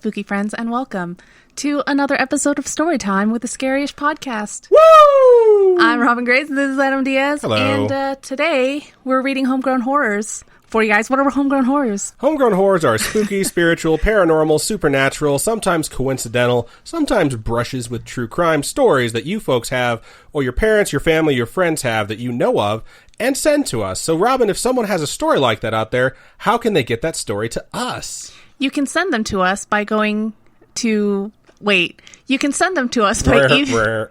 spooky friends, and welcome to another episode of Storytime with the Scaryish podcast. Woo! I'm Robin Grace, and this is Adam Diaz. Hello. And today, we're reading Homegrown Horrors for you guys. What are Homegrown Horrors? Homegrown horrors are spooky, spiritual, paranormal, supernatural, sometimes coincidental, sometimes brushes with true crime stories that you folks have, or your parents, your family, your friends have that you know of, and send to us. So, Robin, if someone has a story like that out there, how can they get that story to us? You can send them to us by going to... Wait, you can send them to us by email.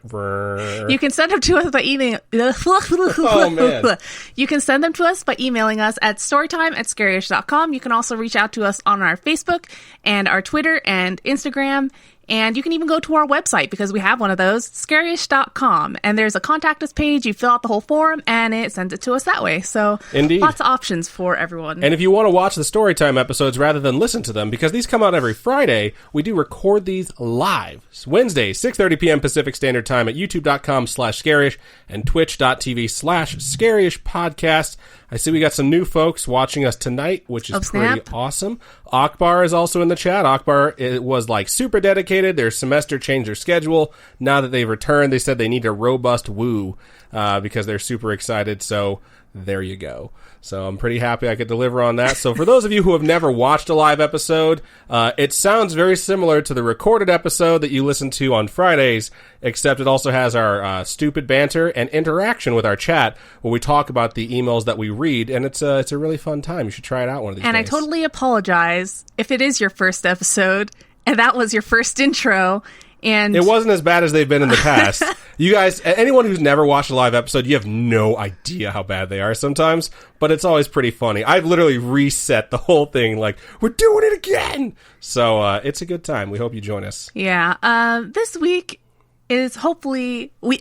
You can send them to us by email. Oh, man. You can send them to us by emailing us at storytime@scaryish.com. You can also reach out to us on our Facebook and our Twitter and Instagram. And you can even go to our website, because we have one of those, Scaryish.com. And there's a contact us page. You fill out the whole form, and it sends it to us that way. So Indeed. Lots of options for everyone. And if you want to watch the Storytime episodes rather than listen to them, because these come out every Friday, we do record these live. It's Wednesday, 6:30 p.m. Pacific Standard Time at youtube.com/Scaryish and twitch.tv/Scaryish podcast. I see we got some new folks watching us tonight, which is pretty awesome. Akbar is also in the chat. Akbar was like super dedicated. Their semester changed their schedule. Now that they've returned, they said they need a robust woo because they're super excited. So there you go. So I'm pretty happy I could deliver on that. So for those of you who have never watched a live episode, it sounds very similar to the recorded episode that you listen to on Fridays, except it also has our stupid banter and interaction with our chat where we talk about the emails that we read, and it's a really fun time. You should try it out one of these days. And I totally apologize if it is your first episode and that was your first intro. And it wasn't as bad as they've been in the past. You guys, anyone who's never watched a live episode, you have no idea how bad they are sometimes, but it's always pretty funny. I've literally reset the whole thing, like, we're doing it again! So, it's a good time. We hope you join us. Yeah, this week is hopefully we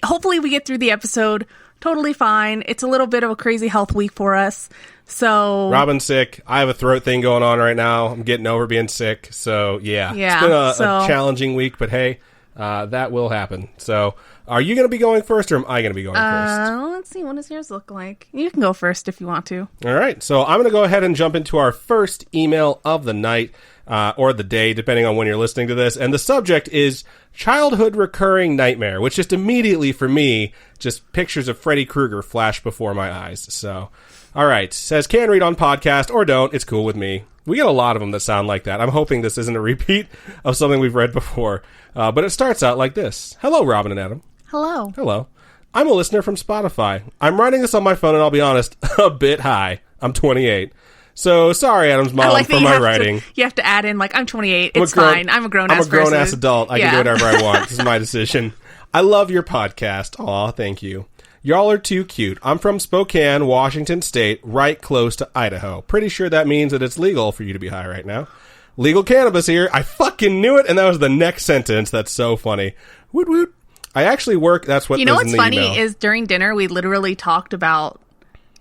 get through the episode totally fine. It's a little bit of a crazy health week for us. So Robin's sick. I have a throat thing going on right now. I'm getting over being sick. So, yeah. It's been a challenging week, but hey, that will happen. So, are you going to be going first, or am I going to be going first? Let's see. What does yours look like? You can go first if you want to. All right. So, I'm going to go ahead and jump into our first email of the night, or the day, depending on when you're listening to this. And the subject is childhood recurring nightmare, which just immediately, for me, just pictures of Freddy Krueger flash before my eyes. So, all right. Says, can read on podcast, or don't. It's cool with me. We get a lot of them that sound like that. I'm hoping this isn't a repeat of something we've read before. But it starts out like this. Hello, Robin and Adam. Hello. Hello. I'm a listener from Spotify. I'm writing this on my phone, and I'll be honest, a bit high. I'm 28. So, sorry, Adam's mom, for my writing. You have to add in, like, I'm 28. It's fine. I'm a grown-ass person. I'm a grown-ass adult. I can do whatever I want. This is my decision. I love your podcast. Aw, thank you. Y'all are too cute. I'm from Spokane, Washington State, right close to Idaho. Pretty sure that means that it's legal for you to be high right now. Legal cannabis here. I fucking knew it, and that was the next sentence. That's so funny. Woot woot. I actually work. That's what. You know was what's in the funny email. is during dinner we literally talked about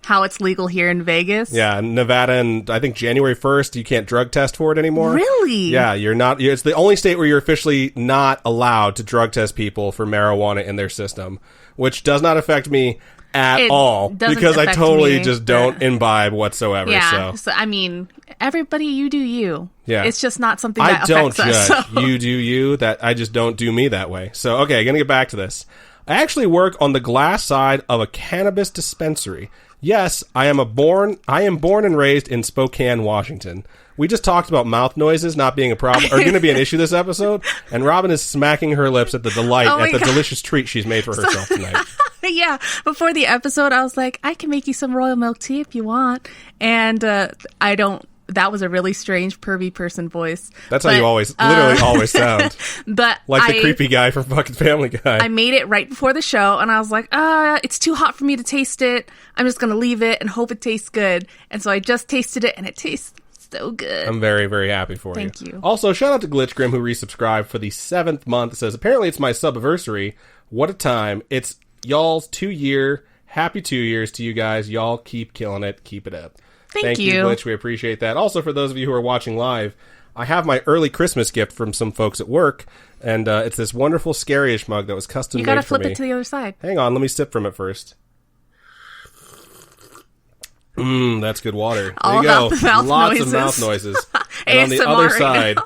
how it's legal here in Vegas. Yeah, Nevada, and I think January 1st you can't drug test for it anymore. Really? Yeah, you're not. It's the only state where you're officially not allowed to drug test people for marijuana in their system, which does not affect me at all, because I totally just don't imbibe whatsoever. Yeah, so I mean, everybody, you do you. Yeah, it's just not something that affects us. I don't judge. So. You do you. That I just don't do me that way. So okay, gonna get back to this. I actually work on the glass side of a cannabis dispensary. Yes, I am born and raised in Spokane, Washington. We just talked about mouth noises not being a problem, or going to be an issue this episode, and Robin is smacking her lips at the delight at the delicious treat she's made for herself tonight. Yeah, before the episode, I was like, I can make you some royal milk tea if you want, and I don't. That was a really strange, pervy person voice. That's how you literally always sound. But like the creepy guy from fucking Family Guy. I made it right before the show, and I was like, it's too hot for me to taste it. I'm just going to leave it and hope it tastes good. And so I just tasted it, and it tastes so good. I'm very, very happy for you. Thank you. Also, shout out to Glitchgrim, who resubscribed for the 7th month. It says, apparently it's my subiversary. What a time. It's y'all's 2-year. Happy 2 years to you guys. Y'all keep killing it. Keep it up. Thank you, Glitch. We appreciate that. Also, for those of you who are watching live, I have my early Christmas gift from some folks at work, and it's this wonderful Scaryish mug that was custom made for me. You gotta flip it to the other side. Hang on, let me sip from it first. That's good water. There you go. Lots of mouth noises. And on the other side,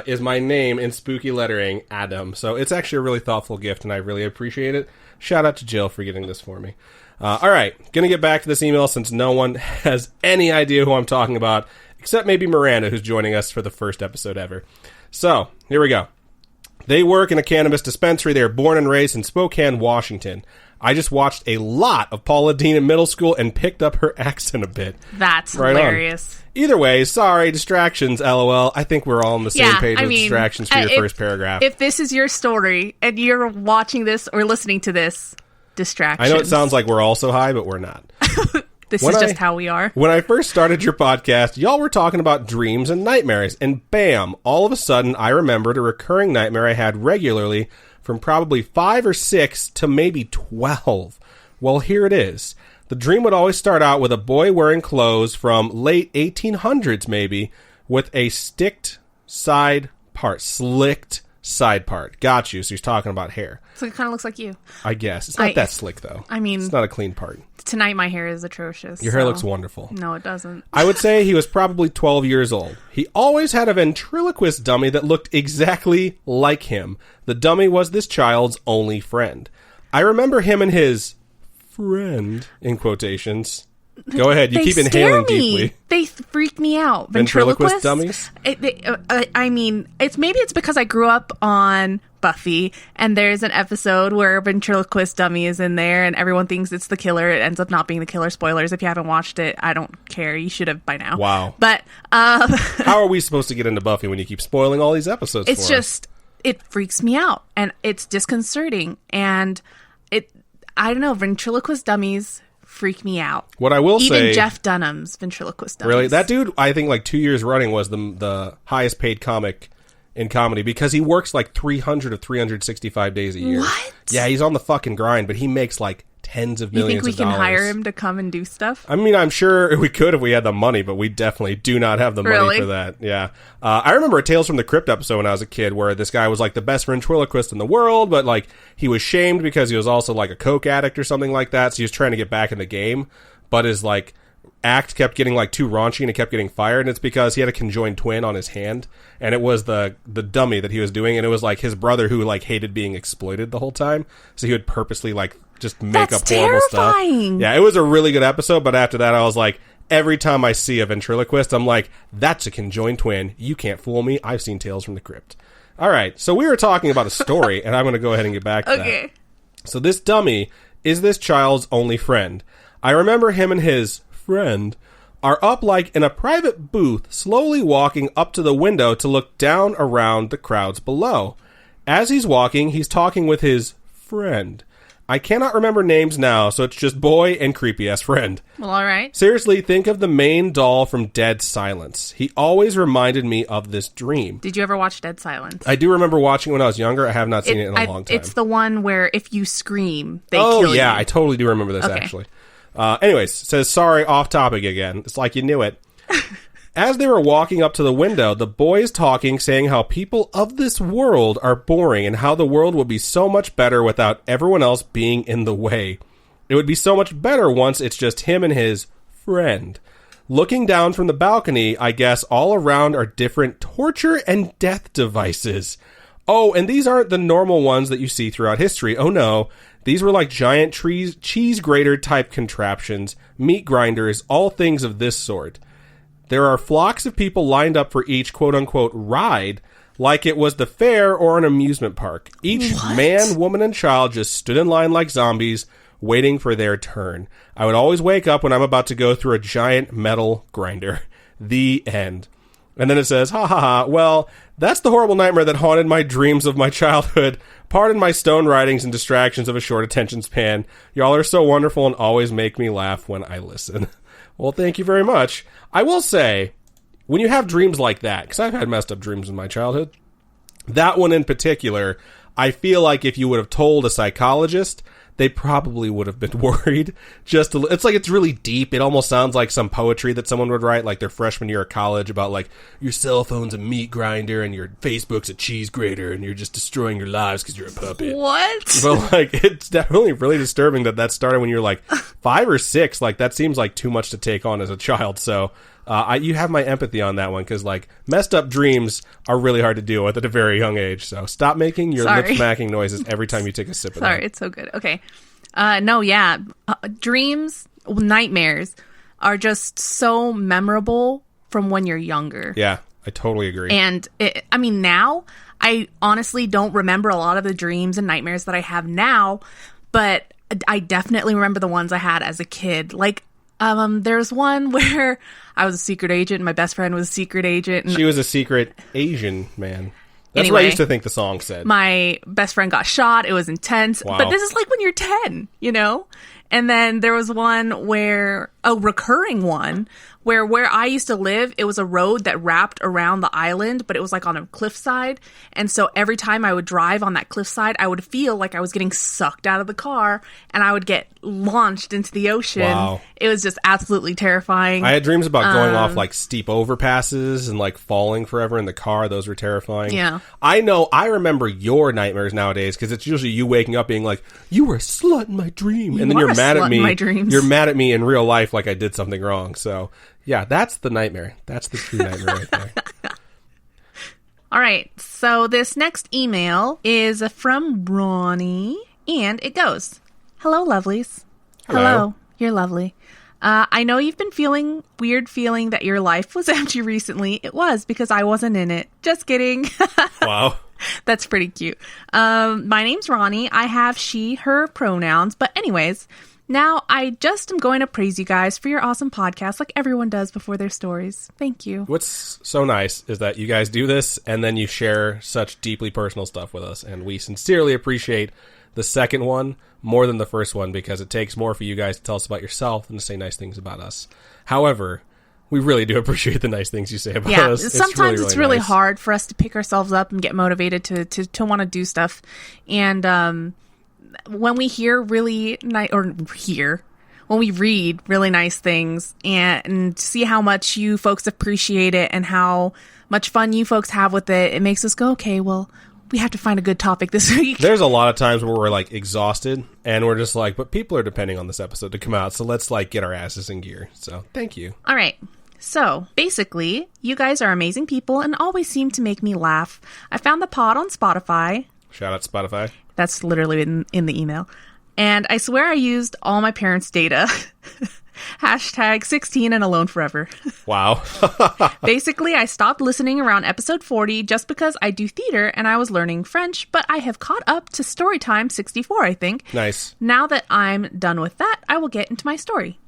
is my name in spooky lettering, Adam. So it's actually a really thoughtful gift, and I really appreciate it. Shout out to Jill for getting this for me. All right, gonna get back to this email since no one has any idea who I'm talking about, except maybe Miranda, who's joining us for the first episode ever. So, here we go. They work in a cannabis dispensary. They are born and raised in Spokane, Washington. I just watched a lot of Paula Deen in middle school and picked up her accent a bit. That's right hilarious. On. Either way, sorry, distractions, LOL. I think we're all on the same page with distractions for your first paragraph. If this is your story and you're watching this or listening to this, distractions. I know it sounds like we're all so high, but we're not. This is just how we are. When I first started your podcast, y'all were talking about dreams and nightmares, and bam, all of a sudden I remembered a recurring nightmare I had regularly from probably 5 or 6 to maybe 12. Well, here it is. The dream would always start out with a boy wearing clothes from late 1800s maybe, with a slicked side part. Got you. So he's talking about hair. So it kind of looks like you. I guess. It's not that slick, though. I mean... It's not a clean part. Tonight my hair is atrocious. Your hair looks wonderful. No, it doesn't. I would say he was probably 12 years old. He always had a ventriloquist dummy that looked exactly like him. The dummy was this child's only friend. I remember him and his friend, in quotations. Go ahead. You keep inhaling deeply. They freak me out. Ventriloquist dummies? I mean, it's because I grew up on Buffy, and there's an episode where a ventriloquist dummy is in there, and everyone thinks it's the killer. It ends up not being the killer. Spoilers. If you haven't watched it, I don't care. You should have by now. Wow. But how are we supposed to get into Buffy when you keep spoiling all these episodes it's for just, it freaks me out, and it's disconcerting, and I don't know, ventriloquist dummies freak me out. What I will say... Even Jeff Dunham's ventriloquist dummies. Really? That dude, I think like 2 years running was the highest paid comic in comedy because he works like 300 of 365 days a year. What? Yeah, he's on the fucking grind, but he makes like tens of millions of dollars. You think we can hire him to come and do stuff? I mean, I'm sure we could if we had the money, but we definitely do not have the money for that. Yeah. I remember a Tales from the Crypt episode when I was a kid where this guy was like the best ventriloquist in the world, but like he was shamed because he was also like a coke addict or something like that, so he was trying to get back in the game, but his like act kept getting like too raunchy and he kept getting fired, and it's because he had a conjoined twin on his hand, and it was the dummy that he was doing, and it was like his brother who like hated being exploited the whole time, so he would purposely like just make up horrible terrifying. Stuff. Yeah, it was a really good episode, but after that I was like, every time I see a ventriloquist, I'm like, that's a conjoined twin. You can't fool me. I've seen Tales from the Crypt. All right, so we were talking about a story, and I'm going to go ahead and get back to that. So this dummy is this child's only friend. I remember him and his friend are up like in a private booth, slowly walking up to the window to look down around the crowds below. As he's walking, he's talking with his friend. I cannot remember names now, so it's just boy and creepy-ass friend. Well, all right. Seriously, think of the main doll from Dead Silence. He always reminded me of this dream. Did you ever watch Dead Silence? I do remember watching it when I was younger. I have not seen it in a long time. It's the one where if you scream, they kill you. Oh, yeah, I totally do remember this, actually. Anyways, says, sorry, off topic again. It's like you knew it. As they were walking up to the window, the boy is talking, saying how people of this world are boring and how the world would be so much better without everyone else being in the way. It would be so much better once it's just him and his friend. Looking down from the balcony, I guess all around are different torture and death devices. Oh, and these aren't the normal ones that you see throughout history. Oh no. These were like giant cheese grater type contraptions, meat grinders, all things of this sort. There are flocks of people lined up for each quote-unquote ride, like it was the fair or an amusement park. Each man, woman, and child just stood in line like zombies, waiting for their turn. I would always wake up when I'm about to go through a giant metal grinder. The end. And then it says, ha ha ha, well, that's the horrible nightmare that haunted my dreams of my childhood. Pardon my stone writings and distractions of a short attention span. Y'all are so wonderful and always make me laugh when I listen. Well, thank you very much. I will say, when you have dreams like that, because I've had messed up dreams in my childhood, that one in particular, I feel like if you would have told a psychologist, they probably would have been worried. It's like it's really deep. It almost sounds like some poetry that someone would write, like their freshman year of college, about like your cell phone's a meat grinder and your Facebook's a cheese grater and you're just destroying your lives because you're a puppet. What? But like, it's definitely really disturbing that started when you're like 5 or 6. Like that seems like too much to take on as a child. So You have my empathy on that one because, like, messed up dreams are really hard to deal with at a very young age. So stop making your lip smacking noises every time you take a sip of that. Sorry, it's so good. Okay. No, yeah. Dreams, nightmares are just so memorable from when you're younger. Yeah, I totally agree. And, now, I honestly don't remember a lot of the dreams and nightmares that I have now, but I definitely remember the ones I had as a kid. Like, there's one where I was a secret agent and my best friend was a secret agent. And she was a secret Asian man. That's what I used to think the song said. My best friend got shot. It was intense. Wow. But this is like when you're 10, you know? And then there was one where, a recurring one, where I used to live, it was a road that wrapped around the island, but it was like on a cliffside. And so every time I would drive on that cliffside, I would feel like I was getting sucked out of the car and I would get launched into the ocean. Wow. It was just absolutely terrifying. I had dreams about going off like steep overpasses and like falling forever in the car. Those were terrifying. Yeah. I remember your nightmares nowadays because it's usually you waking up being like, you were a slut in my dream. And then you're mad at me. You're mad at me in real life like I did something wrong. So yeah, that's the nightmare. That's the true nightmare right there. All right. So this next email is from Ronnie, and it goes, "Hello, lovelies. Hello. You're lovely. I know you've been feeling that your life was empty recently. It was because I wasn't in it. Just kidding." Wow. That's pretty cute. My name's Ronnie. I have she, her pronouns. But anyways, now I just am going to praise you guys for your awesome podcast like everyone does before their stories. Thank you. What's so nice is that you guys do this and then you share such deeply personal stuff with us. And we sincerely appreciate the second one more than the first one because it takes more for you guys to tell us about yourself than to say nice things about us. However, we really do appreciate the nice things you say about us. Sometimes it's really nice. hard for us to pick ourselves up and get motivated to want to do stuff. And when we hear really nice, when we read really nice things and see how much you folks appreciate it and how much fun you folks have with it, it makes us go, okay, well, we have to find a good topic this week. There's a lot of times where we're like exhausted and we're just like, but people are depending on this episode to come out. So let's like get our asses in gear. So thank you. All right. So basically, you guys are amazing people and always seem to make me laugh. I found the pod on Spotify. Shout out Spotify. That's literally in the email. And I swear I used all my parents' data. Hashtag 16 and alone forever. Wow. Basically, I stopped listening around episode 40 just because I do theater and I was learning French, but I have caught up to Storytime 64, I think. Nice. Now that I'm done with that, I will get into my story.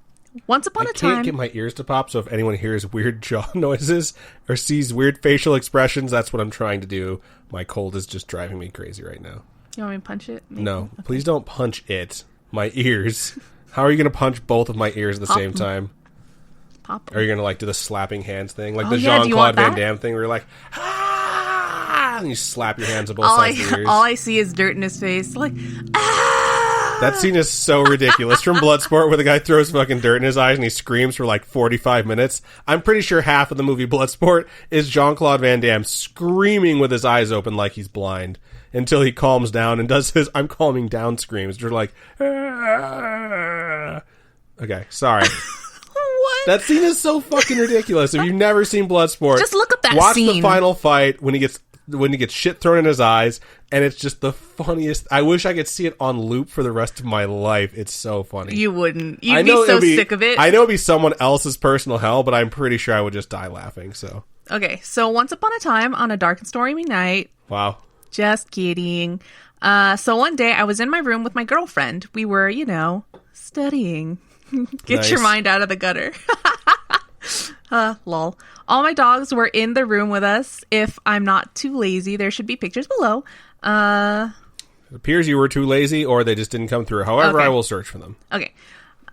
Once upon a time... I can't get my ears to pop, so if anyone hears weird jaw noises or sees weird facial expressions, that's what I'm trying to do. My cold is just driving me crazy right now. You want me to punch it? Maybe? No, okay. Please don't punch it. My ears. How are you going to punch both of my ears at the same time? Pop them. Are you going to like do the slapping hands thing? Like the Jean-Claude Van Damme thing where you're like, ah! And you slap your hands on both sides of your ears. All I see is dirt in his face. Like, ah! That scene is so ridiculous from Bloodsport where the guy throws fucking dirt in his eyes and he screams for like 45 minutes. I'm pretty sure half of the movie Bloodsport is Jean-Claude Van Damme screaming with his eyes open like he's blind until he calms down and does his I'm calming down screams. You're like, ah. Okay, sorry. What? That scene is so fucking ridiculous. If you've never seen Bloodsport, just look up that watch scene. The final fight when he gets shit thrown in his eyes, and it's just the funniest. I wish I could see it on loop for the rest of my life. It's so funny. You wouldn't. You'd be so sick of it. I know it'd be someone else's personal hell, but I'm pretty sure I would just die laughing. So okay, so once upon a time on a dark and stormy night. Wow. Just kidding. So one day I was in my room with my girlfriend. We were, studying. Get Nice. Your mind out of the gutter. Lol. All my dogs were in the room with us. If I'm not too lazy, there should be pictures below. It appears you were too lazy or they just didn't come through. However, okay. I will search for them. Okay.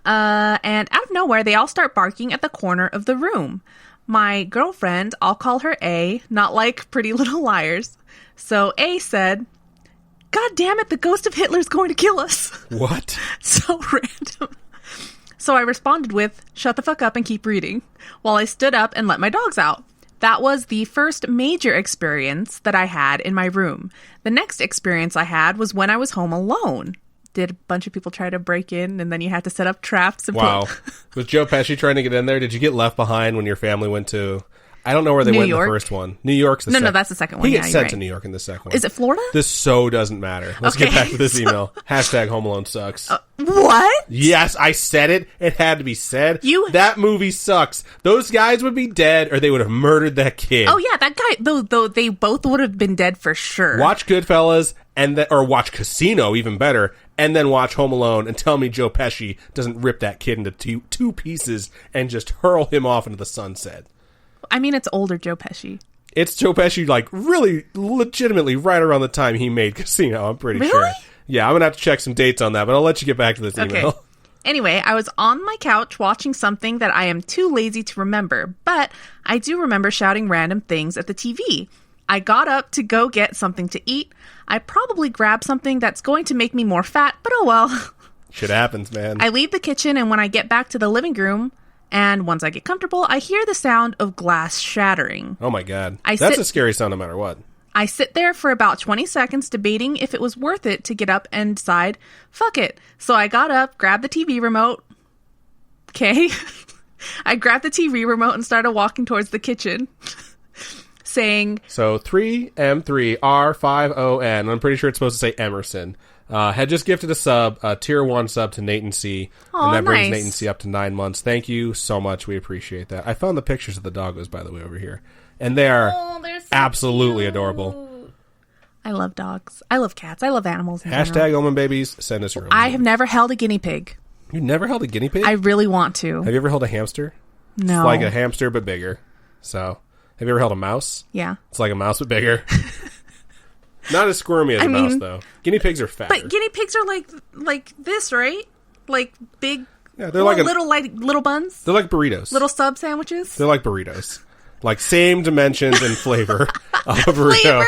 And out of nowhere, they all start barking at the corner of the room. My girlfriend, I'll call her A, not like Pretty Little Liars. So A said, "God damn it, the ghost of Hitler's going to kill us." What? So random. So I responded with, "Shut the fuck up and keep reading," while I stood up and let my dogs out. That was the first major experience that I had in my room. The next experience I had was when I was home alone. did a bunch of people try to break in, and then you had to set up traps. And Wow. Was Joe Pesci trying to get in there? Did you get left behind when your family went to... I don't know where they went in the first one. New York's the second. No, that's the second one. He gets sent to New York in the second one. Is it Florida? This so doesn't matter. Let's get back to this email. Hashtag Home Alone sucks. What? Yes, I said it. It had to be said. That movie sucks. Those guys would be dead, or they would have murdered that kid. Oh, yeah, that guy, though they both would have been dead for sure. Watch Goodfellas, or watch Casino, even better, and then watch Home Alone, and tell me Joe Pesci doesn't rip that kid into two pieces and just hurl him off into the sunset. I mean, it's older Joe Pesci. It's Joe Pesci, like, really legitimately right around the time he made Casino, I'm pretty sure. Yeah, I'm going to have to check some dates on that, but I'll let you get back to this email. Okay. Anyway, I was on my couch watching something that I am too lazy to remember, but I do remember shouting random things at the TV. I got up to go get something to eat. I probably grabbed something that's going to make me more fat, but oh well. Shit happens, man. I leave the kitchen, and when I get back to the living room... And once I get comfortable, I hear the sound of glass shattering. Oh my God. That's a scary sound no matter what. I sit there for about 20 seconds debating if it was worth it to get up and decide, fuck it. So I got up, grabbed the TV remote. Okay. I grabbed the TV remote and started walking towards the kitchen. Saying... So 3M3R5ON. I'm pretty sure it's supposed to say Emerson. Had just gifted a tier 1 sub to Nate and C. Oh, and that brings nice. Nate and C up to 9 months. Thank you so much. We appreciate that. I found the pictures of the doggos, by the way, over here. And they are they're so absolutely cute. Adorable. I love dogs. I love cats. I love animals. Hashtag Omen Babies. Send us your own. I have never held a guinea pig. You never held a guinea pig? I really want to. Have you ever held a hamster? No. It's like a hamster, but bigger. So, have you ever held a mouse? Yeah. It's like a mouse, but bigger. Not as squirmy as a mouse, though. Guinea pigs are fatter. But guinea pigs are like this, right? Like big, yeah, they're little buns. They're like burritos. Little sub sandwiches. They're like burritos. Like same dimensions and flavor of a burrito.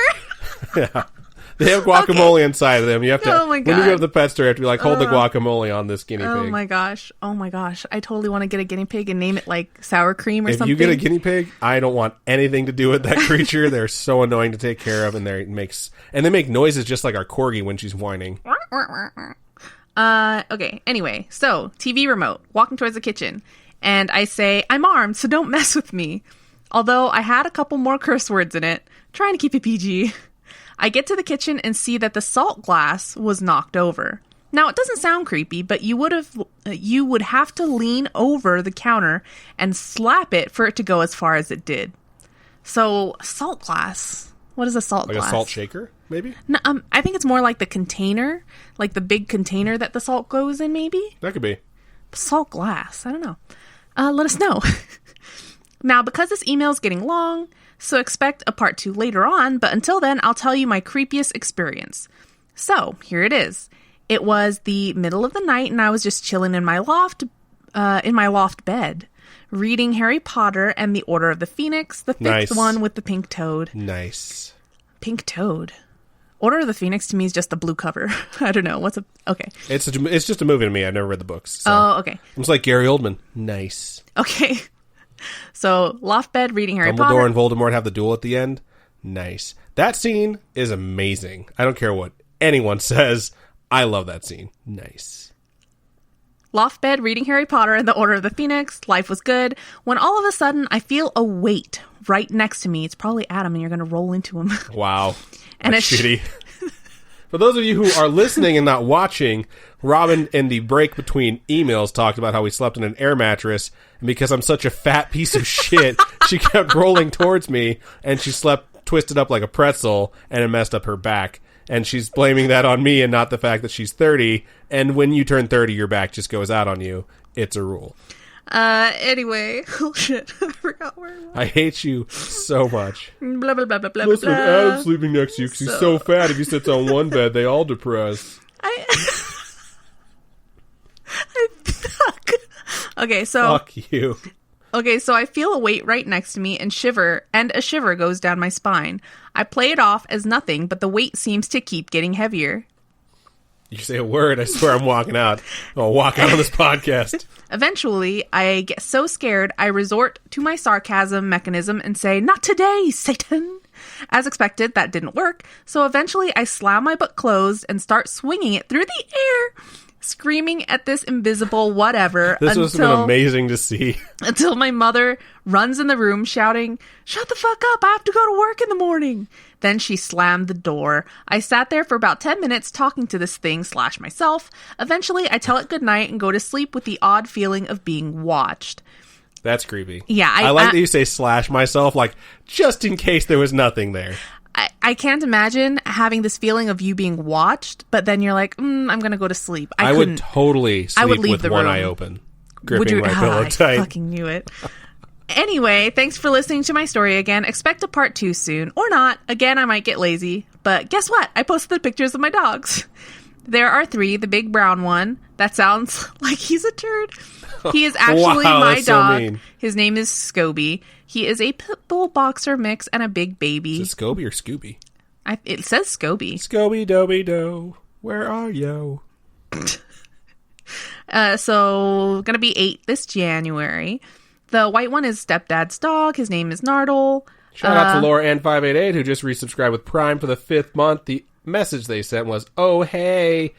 Flavor? Yeah. They have guacamole inside of them. You have to, Oh my God. when you go to the pet store, you have to be like, hold the guacamole on this guinea pig. Oh my gosh. I totally want to get a guinea pig and name it like sour cream or something. If you get a guinea pig, I don't want anything to do with that creature. They're so annoying to take care of, and they make noises just like our corgi when she's whining. Okay, anyway, so TV remote, walking towards the kitchen, and I say, I'm armed, so don't mess with me. Although I had a couple more curse words in it, trying to keep it PG. I get to the kitchen and see that the salt glass was knocked over. Now, it doesn't sound creepy, but you would have to lean over the counter and slap it for it to go as far as it did. So, salt glass. What is a salt glass? Like a salt shaker, maybe? No, I think it's more like the container, like the big container that the salt goes in, maybe? That could be. Salt glass. I don't know. Let us know. Now, because this email is getting long, so expect a part 2 later on, but until then, I'll tell you my creepiest experience. So, here it is. It was the middle of the night, and I was just chilling in my loft bed, reading Harry Potter and the Order of the Phoenix, the 5th one with the pink toad. Nice. Pink toad. Order of the Phoenix to me is just the blue cover. I don't know. Okay. It's just a movie to me. I've never read the books. So. Oh, okay. It's like Gary Oldman. Nice. Okay. So, loft bed, reading Harry Potter. Dumbledore and Voldemort have the duel at the end. Nice. That scene is amazing. I don't care what anyone says. I love that scene. Nice. Loft bed, reading Harry Potter and the Order of the Phoenix. Life was good. When all of a sudden, I feel a weight right next to me. It's probably Adam, and you're going to roll into him. Wow. And that's shitty. For those of you who are listening and not watching, Robin, in the break between emails, talked about how we slept in an air mattress, and because I'm such a fat piece of shit, she kept rolling towards me, and she slept twisted up like a pretzel, and it messed up her back. And she's blaming that on me and not the fact that she's 30, and when you turn 30, your back just goes out on you. It's a rule. Anyway. Oh, shit. I forgot where it was. I hate you so much. Blah, blah, blah, blah, blah, Listen, blah. Adam's sleeping next to you because he's so fat. If he sits on one bed, they all depress. Okay, so... Fuck you. Okay, so I feel a weight right next to me and a shiver goes down my spine. I play it off as nothing, but the weight seems to keep getting heavier. You say a word, I swear I'm walking out. I'll walk out on this podcast. Eventually, I get so scared, I resort to my sarcasm mechanism and say, "Not today, Satan!" As expected, that didn't work, so eventually I slam my book closed and start swinging it through the air, screaming at this invisible whatever. This was been amazing to see. Until my mother runs in the room shouting, "Shut the fuck up, I have to go to work in the morning." Then she slammed the door. I sat there for about 10 minutes talking to this thing / myself. Eventually, I tell it goodnight and go to sleep with the odd feeling of being watched. That's creepy. Yeah. I like that you say / myself, like, just in case there was nothing there. I can't imagine having this feeling of you being watched, but then you're like, I'm going to go to sleep. I would totally sleep with one room. eye open, gripping my pillow tight. I fucking knew it. Anyway, thanks for listening to my story again. Expect a part 2 soon. Or not. Again, I might get lazy. But guess what? I posted the pictures of my dogs. There are 3. The big brown one. That sounds like he's a turd. He is actually my dog. So his name is Scoby. He is a pit bull boxer mix and a big baby. Is it Scoby or Scooby? It says Scoby. Scoby doby do. Where are you? So gonna be 8 this January. The white one is stepdad's dog. His name is Nardole. Shout out to Laura N588 who just resubscribed with Prime for the 5th month. The message they sent was, "Oh hey,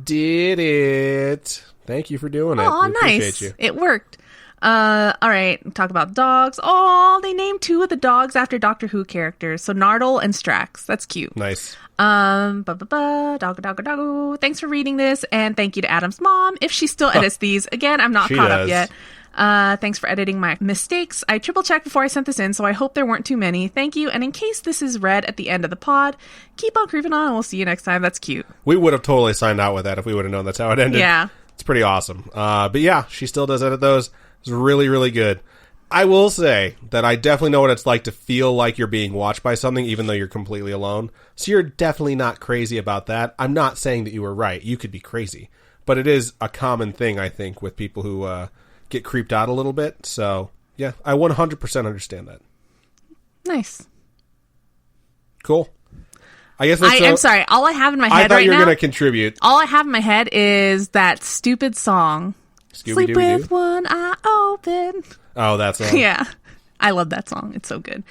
did it." Thank you for doing it. Oh, nice. Appreciate you. It worked. All right. Talk about dogs. Oh, they named 2 of the dogs after Doctor Who characters. So Nardole and Strax. That's cute. Nice. Doggo. Thanks for reading this. And thank you to Adam's mom. If she still edits these. Again, I'm not caught up yet. Thanks for editing my mistakes. I triple checked before I sent this in, so I hope there weren't too many. Thank you. And in case this is read at the end of the pod, keep on creeping on and we'll see you next time. That's cute. We would have totally signed out with that if we would have known that's how it ended. Yeah. It's pretty awesome. But yeah, she still does edit those. It's really, really good. I will say that I definitely know what it's like to feel like you're being watched by something, even though you're completely alone. So you're definitely not crazy about that. I'm not saying that you were right. You could be crazy. But it is a common thing, I think, with people who get creeped out a little bit. So, yeah, I 100% understand that. Nice. Cool. I guess I'm sorry. All I have in my head right now... I thought you were going to contribute. All I have in my head is that stupid song. Sleep with one eye open. Oh, that song. Yeah. I love that song. It's so good.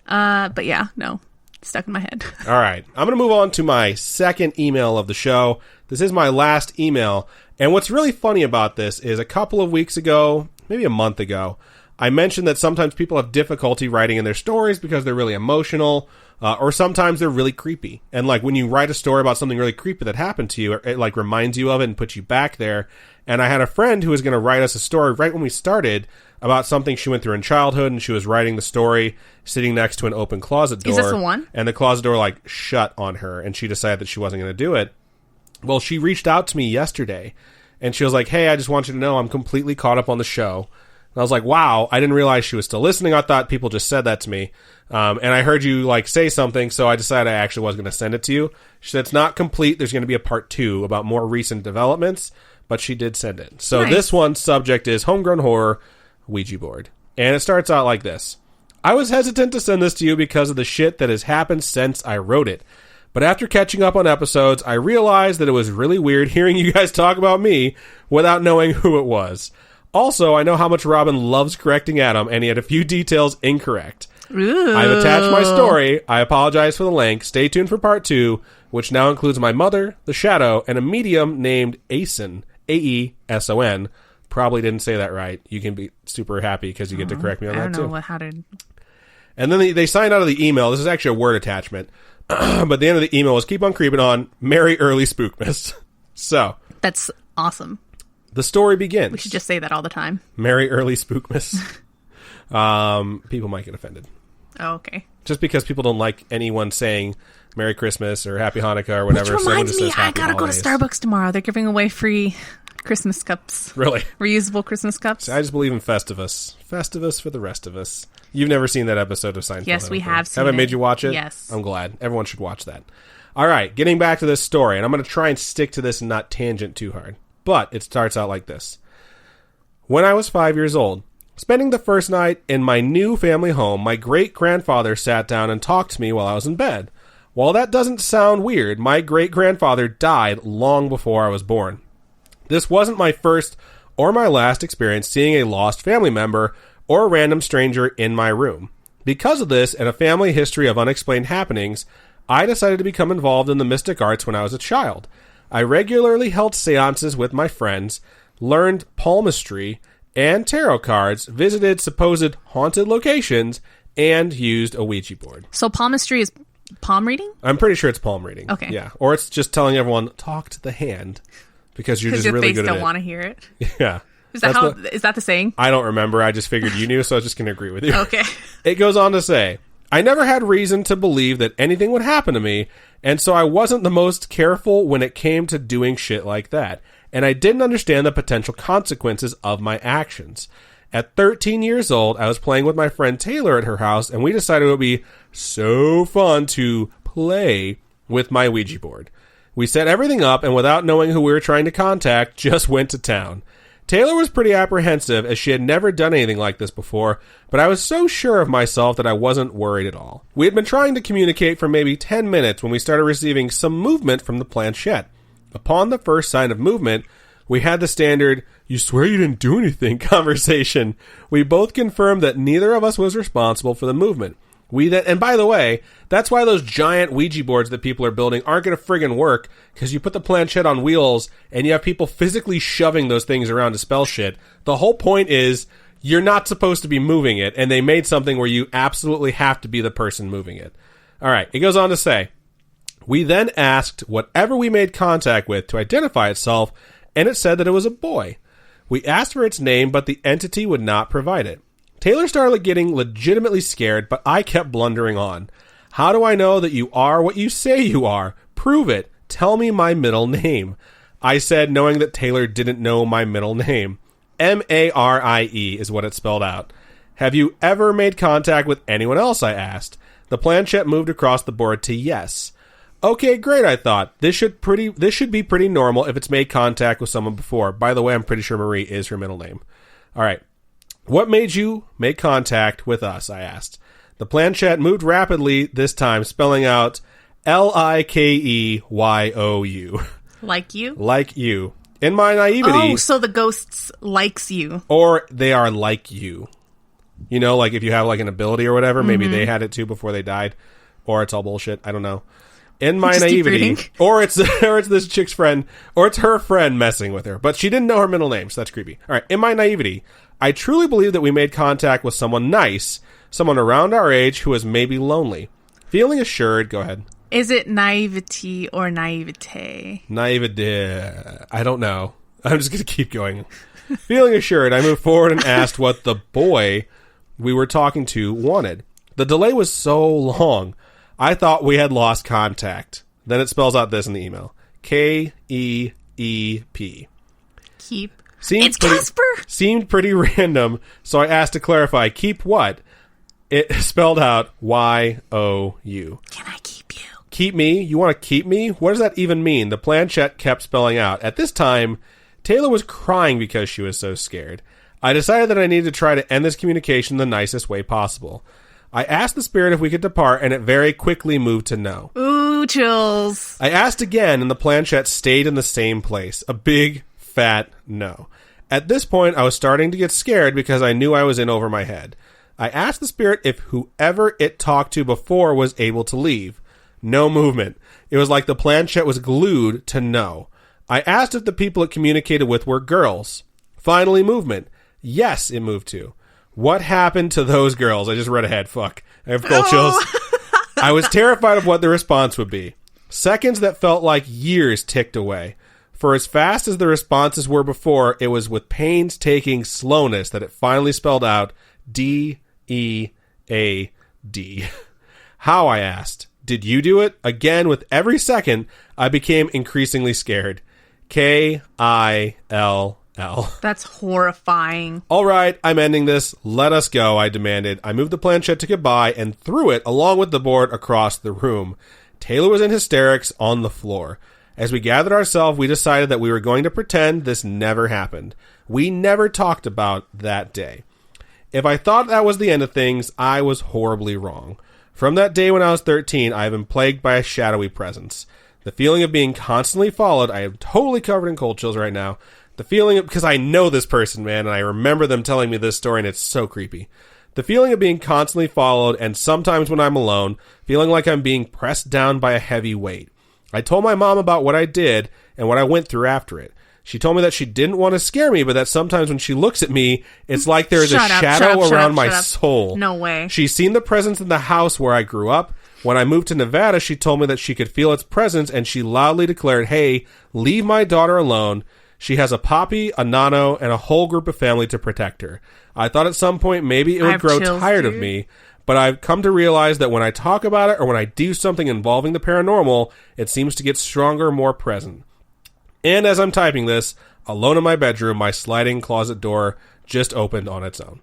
But yeah, no. Stuck in my head. All right. I'm going to move on to my second email of the show. This is my last email. And what's really funny about this is a couple of weeks ago, maybe a month ago, I mentioned that sometimes people have difficulty writing in their stories because they're really emotional, or sometimes they're really creepy. And like when you write a story about something really creepy that happened to you, it like reminds you of it and puts you back there. And I had a friend who was going to write us a story right when we started about something she went through in childhood, and she was writing the story sitting next to an open closet door. Is this the one? And the closet door like shut on her, and she decided that she wasn't going to do it. Well, she reached out to me yesterday, and she was like, "Hey, I just want you to know I'm completely caught up on the show." And I was like, wow, I didn't realize she was still listening. I thought people just said that to me. And I heard you like say something, so I decided I actually was going to send it to you. She said it's not complete. There's going to be a part 2 about more recent developments, but she did send it. So nice. This one's subject is Homegrown Horror Ouija Board. And it starts out like this. I was hesitant to send this to you because of the shit that has happened since I wrote it. But after catching up on episodes, I realized that it was really weird hearing you guys talk about me without knowing who it was. Also, I know how much Robin loves correcting Adam, and he had a few details incorrect. Ooh. I've attached my story. I apologize for the link. Stay tuned for part 2, which now includes my mother, the Shadow, and a medium named Aeson, A-E-S-O-N. Probably didn't say that right. You can be super happy because you get to correct me on that, too. I don't know how to... And then they signed out of the email. This is actually a Word attachment. But the end of the email was, keep on creeping on, Merry Early Spookmas. So. That's awesome. The story begins. We should just say that all the time. Merry Early Spookmas. People might get offended. Oh, okay. Just because people don't like anyone saying Merry Christmas or Happy Hanukkah or whatever. Which reminds me, I Holidays. gotta go to Starbucks tomorrow. They're giving away free Christmas cups. Really? Reusable Christmas cups. I just believe in Festivus. Festivus for the rest of us. You've never seen that episode of Seinfeld? Yes, we have seen it. Haven't made you watch it? Yes. I'm glad. Everyone should watch that. All right, getting back to this story, and I'm going to try and stick to this and not tangent too hard. But it starts out like this. When I was 5 years old, spending the first night in my new family home, my great-grandfather sat down and talked to me while I was in bed. While that doesn't sound weird, my great-grandfather died long before I was born. This wasn't my first or my last experience seeing a lost family member or a random stranger in my room. Because of this and a family history of unexplained happenings, I decided to become involved in the mystic arts when I was a child. I regularly held seances with my friends, learned palmistry and tarot cards, visited supposed haunted locations, and used a Ouija board. So palmistry is palm reading? I'm pretty sure it's palm reading. Okay. Yeah. Or it's just telling everyone, talk to the hand. Because you're just really good at it. Because your face don't want to hear it? Yeah. Is that the saying? I don't remember. I just figured you knew, so I was just going to agree with you. Okay. It goes on to say, I never had reason to believe that anything would happen to me, and so I wasn't the most careful when it came to doing shit like that. And I didn't understand the potential consequences of my actions. At 13 years old, I was playing with my friend Taylor at her house, and we decided it would be so fun to play with my Ouija board. We set everything up, and without knowing who we were trying to contact, just went to town. Taylor was pretty apprehensive, as she had never done anything like this before, but I was so sure of myself that I wasn't worried at all. We had been trying to communicate for maybe 10 minutes when we started receiving some movement from the planchette. Upon the first sign of movement, we had the standard, "You swear you didn't do anything" conversation. We both confirmed that neither of us was responsible for the movement. And by the way, that's why those giant Ouija boards that people are building aren't going to friggin' work, because you put the planchette on wheels and you have people physically shoving those things around to spell shit. The whole point is you're not supposed to be moving it, and they made something where you absolutely have to be the person moving it. All right, it goes on to say, we then asked whatever we made contact with to identify itself, and it said that it was a boy. We asked for its name, but the entity would not provide it. Taylor started getting legitimately scared, but I kept blundering on. How do I know that you are what you say you are? Prove it. Tell me my middle name. I said, knowing that Taylor didn't know my middle name. M-A-R-I-E is what it spelled out. Have you ever made contact with anyone else? I asked. The planchette moved across the board to yes. Okay, great, I thought. This should be pretty normal if it's made contact with someone before. By the way, I'm pretty sure Marie is her middle name. All right. What made you make contact with us? I asked. The planchette moved rapidly this time, spelling out L-I-K-E-Y-O-U. Like you? Like you. In my naivety... Oh, so the ghosts likes you. Or they are like you. You know, like if you have like an ability or whatever, maybe they had it too before they died. Or it's all bullshit. I don't know. In my naivety, or it's this chick's friend, or it's her friend messing with her. But she didn't know her middle name, so that's creepy. All right, in my naivety, I truly believe that we made contact with someone nice, someone around our age who was maybe lonely. Feeling assured, go ahead. Is it naivety or naivete? Naivete. I don't know. I'm just going to keep going. Feeling assured, I moved forward and asked what the boy we were talking to wanted. The delay was so long, I thought we had lost contact. Then it spells out this in the email. K-E-E-P. Keep. It's Casper! Seemed pretty random, so I asked to clarify, keep what? It spelled out Y-O-U. Can I keep you? Keep me? You want to keep me? What does that even mean? The planchette kept spelling out. At this time, Taylor was crying because she was so scared. I decided that I needed to try to end this communication the nicest way possible. I asked the spirit if we could depart, and it very quickly moved to no. Ooh, chills. I asked again, and the planchette stayed in the same place. A big, fat no. At this point, I was starting to get scared because I knew I was in over my head. I asked the spirit if whoever it talked to before was able to leave. No movement. It was like the planchette was glued to no. I asked if the people it communicated with were girls. Finally, movement. Yes, it moved to. What happened to those girls? I just read ahead. Fuck. I have cold chills. I was terrified of what the response would be. Seconds that felt like years ticked away. For as fast as the responses were before, it was with painstaking slowness that it finally spelled out D-E-A-D. How, I asked. Did you do it? Again, with every second, I became increasingly scared. K-I-L-L. That's horrifying. All right, I'm ending this. Let us go, I demanded. I moved the planchette to goodbye and threw it, along with the board, across the room. Taylor was in hysterics on the floor. As we gathered ourselves, we decided that we were going to pretend this never happened. We never talked about that day. If I thought that was the end of things, I was horribly wrong. From that day when I was 13, I have been plagued by a shadowy presence. The feeling of being constantly followed, I am totally covered in cold chills right now. The feeling of, because I know this person, man, and I remember them telling me this story, and it's so creepy. The feeling of being constantly followed, and sometimes when I'm alone, feeling like I'm being pressed down by a heavy weight. I told my mom about what I did and what I went through after it. She told me that she didn't want to scare me, but that sometimes when she looks at me, it's like there's a shadow around my soul. No way. She's seen the presence in the house where I grew up. When I moved to Nevada, she told me that she could feel its presence, and she loudly declared, "Hey, leave my daughter alone. She has a Poppy, a Nano, and a whole group of family to protect her." I thought at some point maybe it would grow tired of me, but I've come to realize that when I talk about it or when I do something involving the paranormal, it seems to get stronger, more present. And as I'm typing this, alone in my bedroom, my sliding closet door just opened on its own.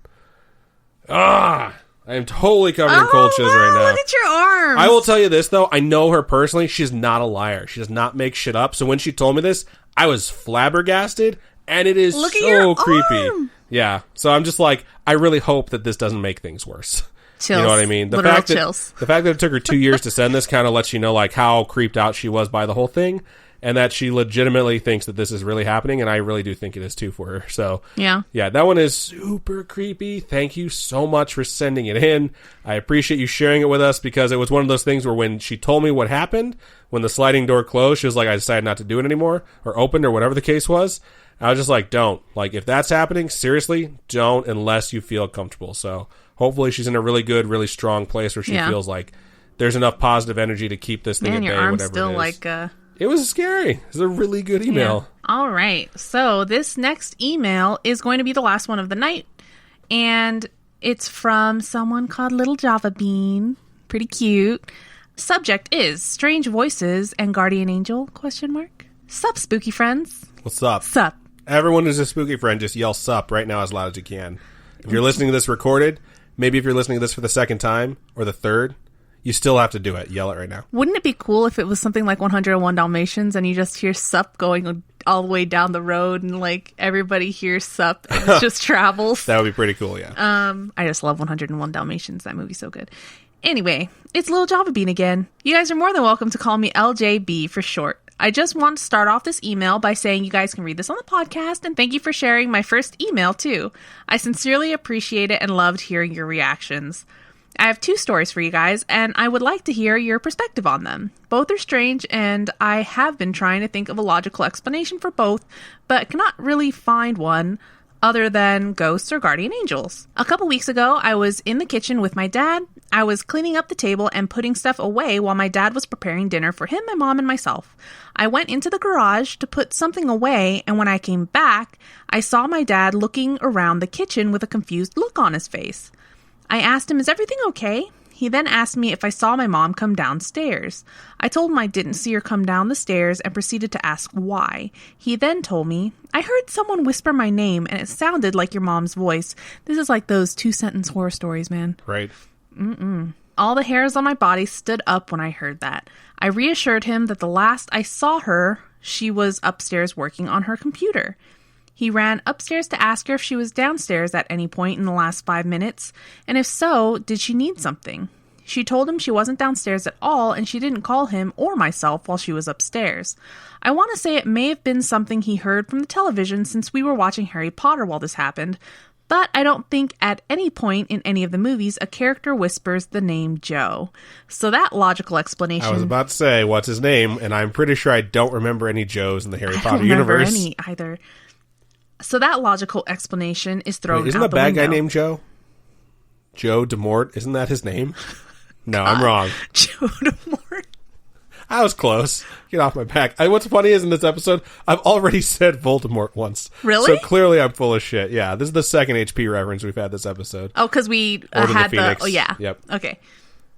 I am totally covered in cold chills right now. Look at your arms. I will tell you this, though. I know her personally. She's not a liar. She does not make shit up. So when she told me this, I was flabbergasted, and it is so creepy. Yeah. So I'm just like, I really hope that this doesn't make things worse. Chills. You know what I mean? The fact that it took her 2 years to send this kind of lets you know like how creeped out she was by the whole thing. And that she legitimately thinks that this is really happening, and I really do think it is too for her. So, yeah, that one is super creepy. Thank you so much for sending it in. I appreciate you sharing it with us because it was one of those things where when she told me what happened, when the sliding door closed, she was like, I decided not to do it anymore, or opened, or whatever the case was. I was just like, don't. Like, if that's happening, seriously, don't unless you feel comfortable. So, hopefully she's in a really good, really strong place where she feels like there's enough positive energy to keep this thing at bay, whatever still it is. Like, it was scary. It was a really good email. Yeah. All right. So this next email is going to be the last one of the night. And it's from someone called Little Java Bean. Pretty cute. Subject is Strange Voices and Guardian Angel, ? Sup, spooky friends. What's up? Sup. Everyone who's a spooky friend, just yell sup right now as loud as you can. If you're listening to this recorded, maybe if you're listening to this for the second time or the third, you still have to do it. Yell it right now. Wouldn't it be cool if it was something like 101 Dalmatians and you just hear sup going all the way down the road and like everybody hears sup and it just travels? That would be pretty cool, yeah. I just love 101 Dalmatians. That movie's so good. Anyway, it's Little Java Bean again. You guys are more than welcome to call me LJB for short. I just want to start off this email by saying you guys can read this on the podcast, and thank you for sharing my first email too. I sincerely appreciate it and loved hearing your reactions. I have 2 stories for you guys, and I would like to hear your perspective on them. Both are strange, and I have been trying to think of a logical explanation for both, but cannot really find one other than ghosts or guardian angels. A couple weeks ago, I was in the kitchen with my dad. I was cleaning up the table and putting stuff away while my dad was preparing dinner for him, my mom, and myself. I went into the garage to put something away, and when I came back, I saw my dad looking around the kitchen with a confused look on his face. I asked him, "Is everything okay?" He then asked me if I saw my mom come downstairs. I told him I didn't see her come down the stairs and proceeded to ask why. He then told me, "I heard someone whisper my name and it sounded like your mom's voice." This is like those 2-sentence horror stories, man. Right. All the hairs on my body stood up when I heard that. I reassured him that the last I saw her, she was upstairs working on her computer. He ran upstairs to ask her if she was downstairs at any point in the last 5 minutes, and if so, did she need something? She told him she wasn't downstairs at all, and she didn't call him or myself while she was upstairs. I want to say it may have been something he heard from the television since we were watching Harry Potter while this happened, but I don't think at any point in any of the movies a character whispers the name Joe. So that logical explanation... I was about to say, what's his name? And I'm pretty sure I don't remember any Joes in the Harry Potter universe. I don't remember any either. So that logical explanation is thrown out the window. Isn't the bad guy named Joe? Joe DeMort? Isn't that his name? No, I'm wrong. Joe DeMort. I was close. Get off my back. What's funny is in this episode, I've already said Voldemort once. Really? So clearly I'm full of shit. Yeah, this is the second HP reference we've had this episode. Oh, because we had the... Oh, yeah. Yep. Okay.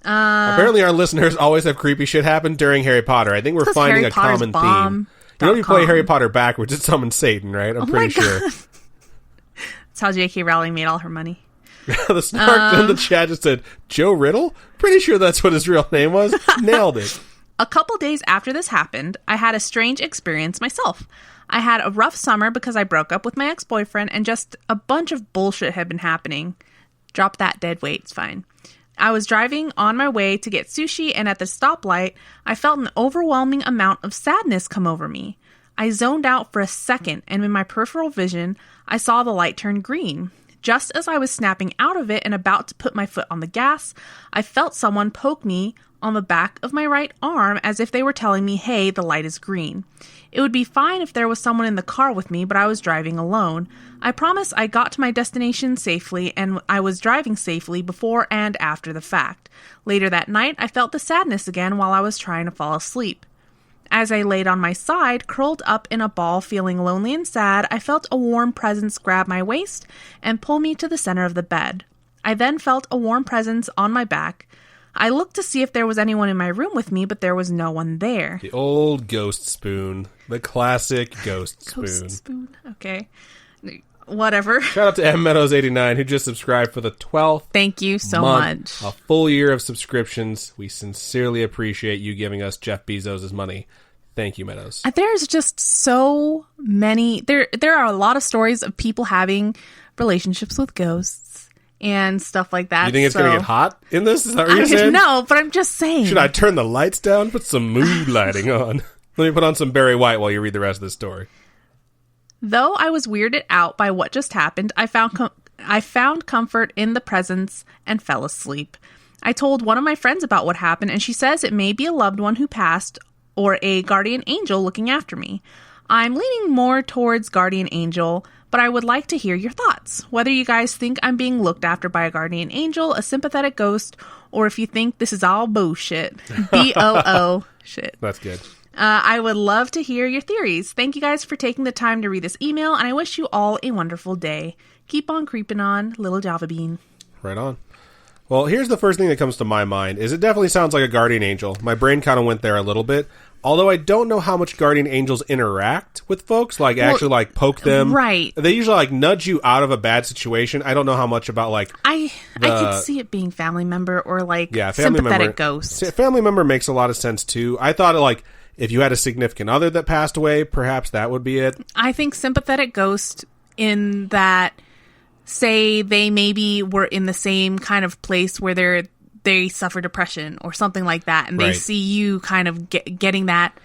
Apparently our listeners always have creepy shit happen during Harry Potter. I think we're finding a common theme. You know, if you play Harry Potter backwards, it summons Satan, right? I'm pretty sure. That's how J.K. Rowling made all her money. The snark in the chat just said, Joe Riddle? Pretty sure that's what his real name was. Nailed it. A couple days after this happened, I had a strange experience myself. I had a rough summer because I broke up with my ex-boyfriend and just a bunch of bullshit had been happening. Drop that dead weight, it's fine. I was driving on my way to get sushi, and at the stoplight, I felt an overwhelming amount of sadness come over me. I zoned out for a second, and in my peripheral vision, I saw the light turn green. Just as I was snapping out of it and about to put my foot on the gas, I felt someone poke me on the back of my right arm as if they were telling me, hey, the light is green. It would be fine if there was someone in the car with me, but I was driving alone. I promise I got to my destination safely, and I was driving safely before and after the fact. Later that night, I felt the sadness again while I was trying to fall asleep. As I laid on my side, curled up in a ball, feeling lonely and sad, I felt a warm presence grab my waist and pull me to the center of the bed. I then felt a warm presence on my back. I looked to see if there was anyone in my room with me, but there was no one there. The old ghost spoon. The classic ghost spoon. Ghost spoon. Okay. Whatever. Shout out to M Meadows89 who just subscribed for the 12th. Thank you so month, much. A full year of subscriptions. We sincerely appreciate you giving us Jeff Bezos' money. Thank you, Meadows. There's just so many. There are a lot of stories of people having relationships with ghosts and stuff like that. You think it's going to get hot in this? Is that what you're saying? No, but I'm just saying. Should I turn the lights down? Put some mood lighting on. Let me put on some Barry White while you read the rest of the story. Though I was weirded out by what just happened, I found comfort in the presence and fell asleep. I told one of my friends about what happened, and she says it may be a loved one who passed or a guardian angel looking after me. I'm leaning more towards guardian angel, but I would like to hear your thoughts. Whether you guys think I'm being looked after by a guardian angel, a sympathetic ghost, or if you think this is all bullshit. BOO shit. That's good. I would love to hear your theories. Thank you guys for taking the time to read this email, and I wish you all a wonderful day. Keep on creeping on, little Java Bean. Right on. Well, here's the first thing that comes to my mind, is it definitely sounds like a guardian angel. My brain kind of went there a little bit. Although I don't know how much guardian angels interact with folks, actually poke them. Right. They usually nudge you out of a bad situation. I don't know how much about I could see it being family member or family sympathetic member. ghost. Family member makes a lot of sense too. I thought if you had a significant other that passed away, perhaps that would be it. I think sympathetic ghost in that, say they maybe were in the same kind of place where they suffer depression or something like that, and they see you kind of getting that,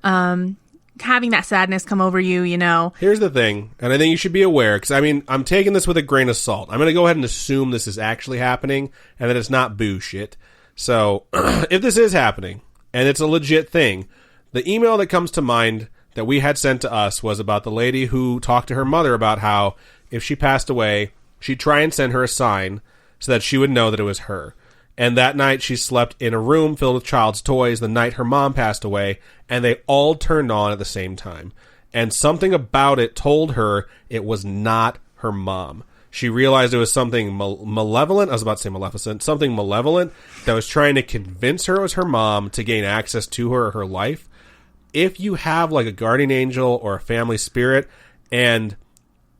having that sadness come over you, you know. Here's the thing, and I think you should be aware, because I'm taking this with a grain of salt. I'm going to go ahead and assume this is actually happening and that it's not bullshit. So if this is happening and it's a legit thing, the email that comes to mind that we had sent to us was about the lady who talked to her mother about how if she passed away, she'd try and send her a sign so that she would know that it was her. And that night she slept in a room filled with child's toys the night her mom passed away, and they all turned on at the same time. And something about it told her it was not her mom. She realized it was something malevolent. I was about to say maleficent. Something malevolent that was trying to convince her it was her mom to gain access to her or her life. If you have a guardian angel or a family spirit, and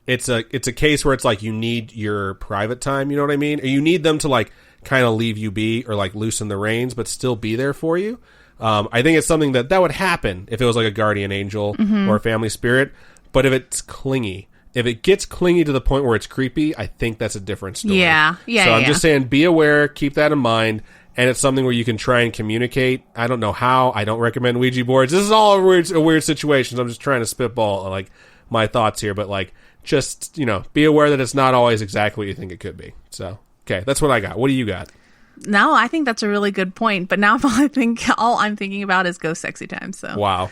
it's a case where it's you need your private time, you know what I mean? Or you need them to kind of leave you be or loosen the reins, but still be there for you. I think it's something that would happen if it was a guardian angel or a family spirit. But if it's clingy, if it gets clingy to the point where it's creepy, I think that's a different story. Yeah. So I'm just saying, be aware, keep that in mind. And it's something where you can try and communicate. I don't know how. I don't recommend Ouija boards. This is all a weird situation. I'm just trying to spitball my thoughts here, but just be aware that it's not always exactly what you think it could be. So okay, that's what I got. What do you got? No, I think that's a really good point. But now all I'm thinking about is ghost sexy time. So wow,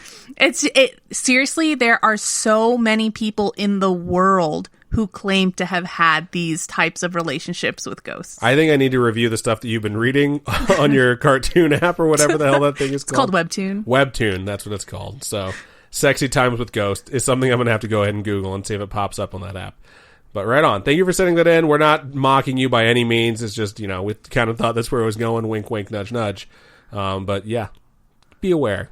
seriously, there are so many people in the world who claim to have had these types of relationships with ghosts. I think I need to review the stuff that you've been reading on your cartoon app or whatever the hell that thing is called. It's called Webtoon. Webtoon, that's what it's called. So, Sexy Times with Ghosts is something I'm going to have to go ahead and Google and see if it pops up on that app. But right on. Thank you for sending that in. We're not mocking you by any means. It's just, we kind of thought that's where it was going. Wink, wink, nudge, nudge. But yeah, be aware.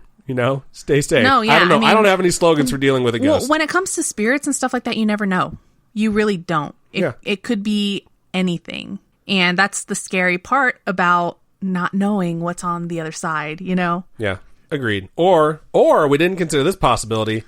Stay safe. No, yeah, I don't know. I don't have any slogans for dealing with a ghost. Well, when it comes to spirits and stuff like that, you never know. You really don't. It could be anything. And that's the scary part about not knowing what's on the other side, Yeah, agreed. Or we didn't consider this possibility.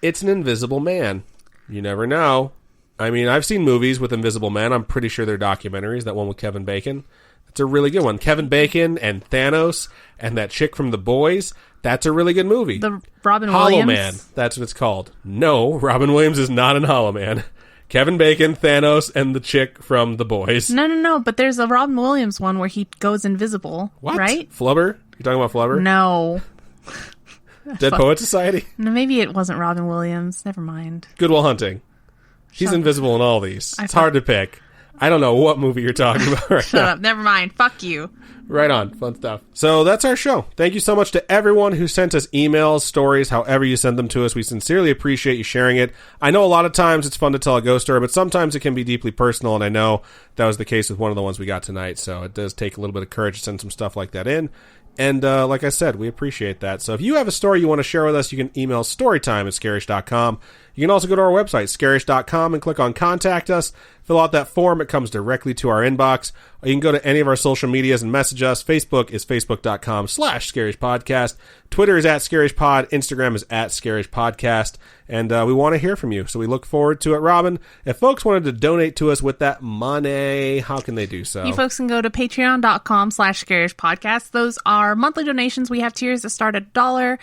It's an invisible man. You never know. I've seen movies with invisible men. I'm pretty sure they're documentaries. That one with Kevin Bacon. It's a really good one. Kevin Bacon and Thanos and that chick from The Boys. That's a really good movie. The Robin Hollow Williams. Man. That's what it's called. No, Robin Williams is not in Hollow Man. Kevin Bacon, Thanos, and the chick from The Boys. No. But there's a Robin Williams one where he goes invisible. What? Right? Flubber? You talking about Flubber? No. Dead Poet Society? No, maybe it wasn't Robin Williams. Never mind. Good Will Hunting. He's invisible in all these. It's hard to pick. I don't know what movie you're talking about right Shut now. up. Never mind. Fuck you. Right on. Fun stuff. So that's our show. Thank you so much to everyone who sent us emails, stories, however you send them to us. We sincerely appreciate you sharing it. I know a lot of times it's fun to tell a ghost story, but sometimes it can be deeply personal, and I know that was the case with one of the ones we got tonight, so it does take a little bit of courage to send some stuff like that in. And like I said, we appreciate that. So if you have a story you want to share with us, you can email storytime@scaryish.com. You can also go to our website, scaryish.com, and click on Contact Us. Fill out that form. It comes directly to our inbox. Or you can go to any of our social medias and message us. Facebook is facebook.com/scarishpodcast. Twitter is @scarishpod. Instagram is @scarishpodcast. And we want to hear from you, so we look forward to it. Robin, if folks wanted to donate to us with that money, how can they do so? You folks can go to patreon.com/scarishpodcast. Those are monthly donations. We have tiers that start at $1.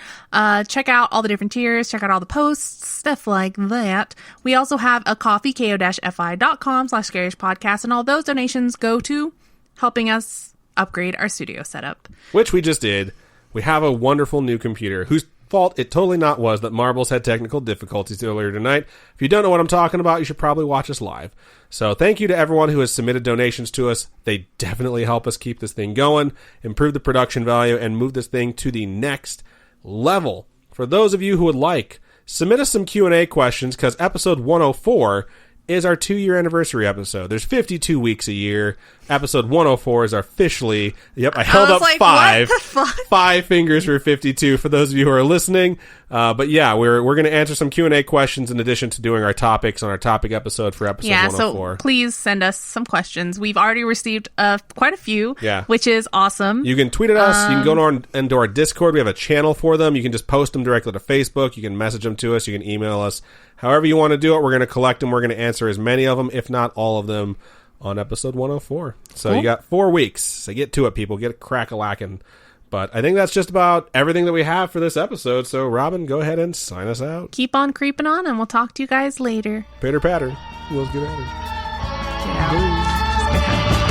Check out all the different tiers. Check out all the posts, stuff like that. We also have a coffee, ko-fi.com/scarishpodcast. And all those donations go to helping us upgrade our studio setup. Which we just did. We have a wonderful new computer whose fault it totally not was that Marbles had technical difficulties earlier tonight. If you don't know what I'm talking about, you should probably watch us live. So thank you to everyone who has submitted donations to us. They definitely help us keep this thing going, improve the production value, and move this thing to the next level. For those of you who would like, submit us some Q&A questions, because episode 104 is our 2-year anniversary episode. There's 52 weeks a year. Episode 104 is officially... Yep, I held up like, 5. What the fuck? 5 fingers for 52 for those of you who are listening. But yeah, we're going to answer some Q&A questions in addition to doing our topics on our topic episode for episode 104. So please send us some questions. We've already received quite a few, which is awesome. You can tweet at us. You can go into our Discord. We have a channel for them. You can just post them directly to Facebook. You can message them to us. You can email us. However you want to do it, we're going to collect them. We're going to answer as many of them, if not all of them, on episode 104. So cool. You got 4 weeks. So get to it, people. Get a crack-a-lackin'. But I think that's just about everything that we have for this episode. So, Robin, go ahead and sign us out. Keep on creeping on, and we'll talk to you guys later. Pitter-patter. Let's get at it. Get out.